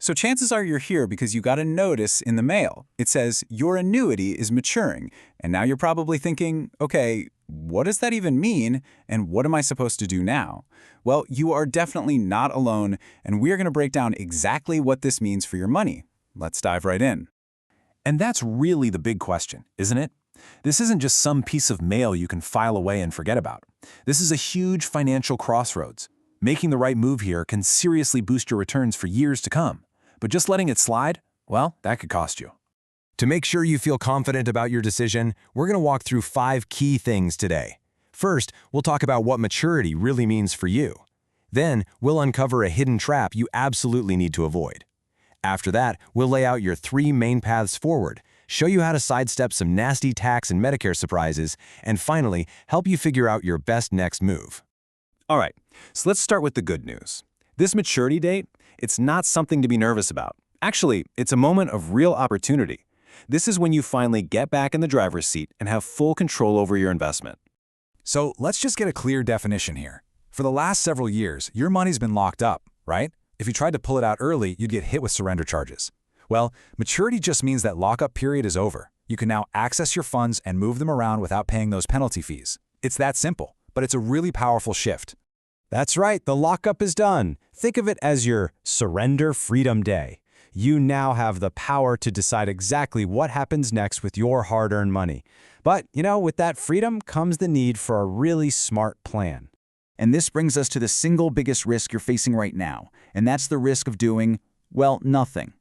So chances are you're here because you got a notice in the mail. It says your annuity is maturing. And now you're probably thinking, okay, what does that even mean? And what am I supposed to do now? Well, you are definitely not alone, and we're going to break down exactly what this means for your money. Let's dive right in. And that's really the big question, isn't it? This isn't just some piece of mail you can file away and forget about. This is a huge financial crossroads. Making the right move here can seriously boost your returns for years to come. But just letting it slide, well, that could cost you. To make sure you feel confident about your decision, we're going to walk through 5 key things today. First, we'll talk about what maturity really means for you. Then, we'll uncover a hidden trap you absolutely need to avoid. After that, we'll lay out your 3 main paths forward, show you how to sidestep some nasty tax and Medicare surprises, and finally, help you figure out your best next move. All right, so let's start with the good news. This maturity date, it's not something to be nervous about. Actually, it's a moment of real opportunity. This is when you finally get back in the driver's seat and have full control over your investment. So let's just get a clear definition here. For the last several years, your money's been locked up, right? If you tried to pull it out early, you'd get hit with surrender charges. Well, maturity just means that lockup period is over. You can now access your funds and move them around without paying those penalty fees. It's that simple, but it's a really powerful shift. That's right, the lockup is done. Think of it as your surrender freedom day. You now have the power to decide exactly what happens next with your hard-earned money. But, with that freedom comes the need for a really smart plan. And this brings us to the single biggest risk you're facing right now, and that's the risk of doing, well, nothing.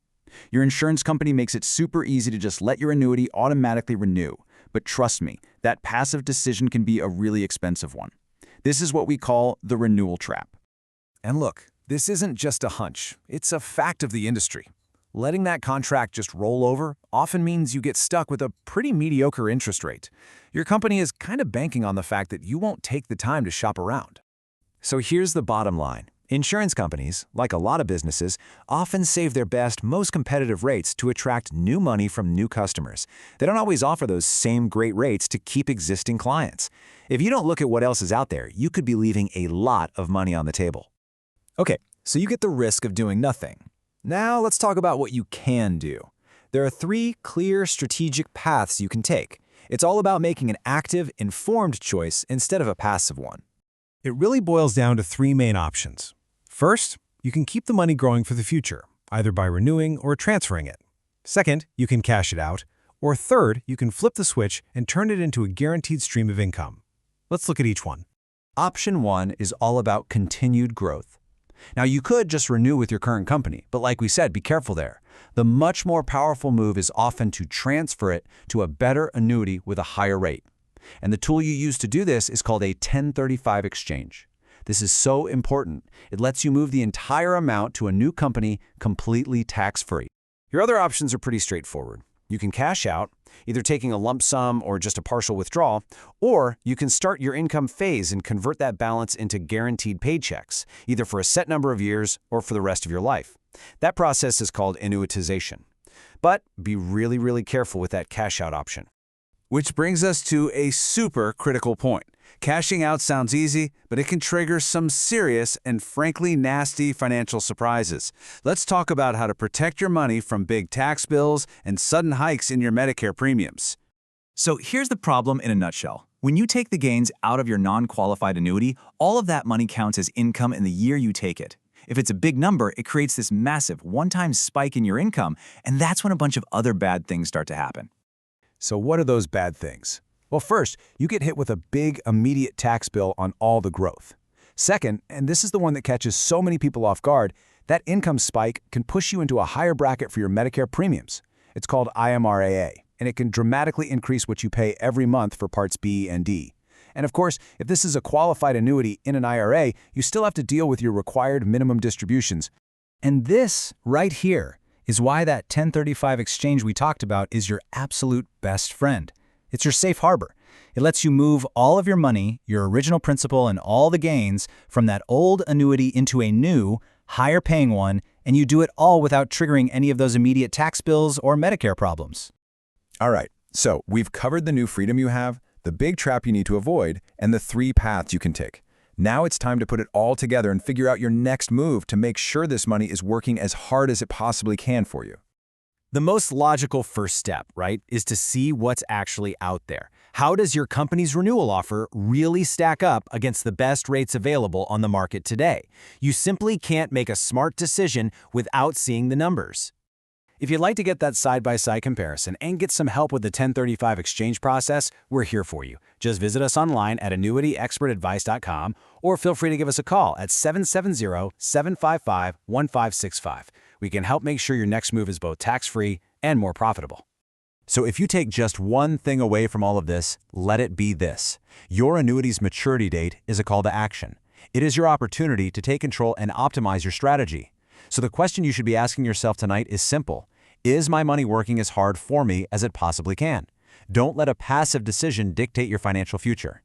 Your insurance company makes it super easy to just let your annuity automatically renew. But trust me, that passive decision can be a really expensive one. This is what we call the renewal trap. And look, this isn't just a hunch. It's a fact of the industry. Letting that contract just roll over often means you get stuck with a pretty mediocre interest rate. Your company is kind of banking on the fact that you won't take the time to shop around. So here's the bottom line. Insurance companies, like a lot of businesses, often save their best, most competitive rates to attract new money from new customers. They don't always offer those same great rates to keep existing clients. If you don't look at what else is out there, you could be leaving a lot of money on the table. Okay, so you get the risk of doing nothing. Now let's talk about what you can do. There are 3 clear strategic paths you can take. It's all about making an active, informed choice instead of a passive one. It really boils down to 3 main options. First, you can keep the money growing for the future, either by renewing or transferring it. Second, you can cash it out. Or third, you can flip the switch and turn it into a guaranteed stream of income. Let's look at each one. Option 1 is all about continued growth. Now, you could just renew with your current company, but like we said, be careful there. The much more powerful move is often to transfer it to a better annuity with a higher rate. And the tool you use to do this is called a 1035 exchange. This is so important. It lets you move the entire amount to a new company completely tax-free. Your other options are pretty straightforward. You can cash out, either taking a lump sum or just a partial withdrawal, or you can start your income phase and convert that balance into guaranteed paychecks, either for a set number of years or for the rest of your life. That process is called annuitization. But be really, really careful with that cash out option. Which brings us to a super critical point. Cashing out sounds easy, but it can trigger some serious and frankly nasty financial surprises. Let's talk about how to protect your money from big tax bills and sudden hikes in your Medicare premiums. So here's the problem in a nutshell. When you take the gains out of your non-qualified annuity, all of that money counts as income in the year you take it. If it's a big number, it creates this massive one-time spike in your income, and that's when a bunch of other bad things start to happen. So what are those bad things? Well, first, you get hit with a big, immediate tax bill on all the growth. Second, and this is the one that catches so many people off guard, that income spike can push you into a higher bracket for your Medicare premiums. It's called IMRAA, and it can dramatically increase what you pay every month for Parts B and D. And of course, if this is a qualified annuity in an IRA, you still have to deal with your required minimum distributions. And this, right here, is why that 1035 exchange we talked about is your absolute best friend. It's your safe harbor. It lets you move all of your money, your original principal, and all the gains from that old annuity into a new, higher-paying one, and you do it all without triggering any of those immediate tax bills or Medicare problems. All right, so we've covered the new freedom you have, the big trap you need to avoid, and the 3 paths you can take. Now it's time to put it all together and figure out your next move to make sure this money is working as hard as it possibly can for you. The most logical first step, right, is to see what's actually out there. How does your company's renewal offer really stack up against the best rates available on the market today? You simply can't make a smart decision without seeing the numbers. If you'd like to get that side-by-side comparison and get some help with the 1035 exchange process, we're here for you. Just visit us online at annuityexpertadvice.com or feel free to give us a call at 770-755-1565. We can help make sure your next move is both tax-free and more profitable. So if you take just one thing away from all of this, let it be this. Your annuity's maturity date is a call to action. It is your opportunity to take control and optimize your strategy. So the question you should be asking yourself tonight is simple. Is my money working as hard for me as it possibly can? Don't let a passive decision dictate your financial future.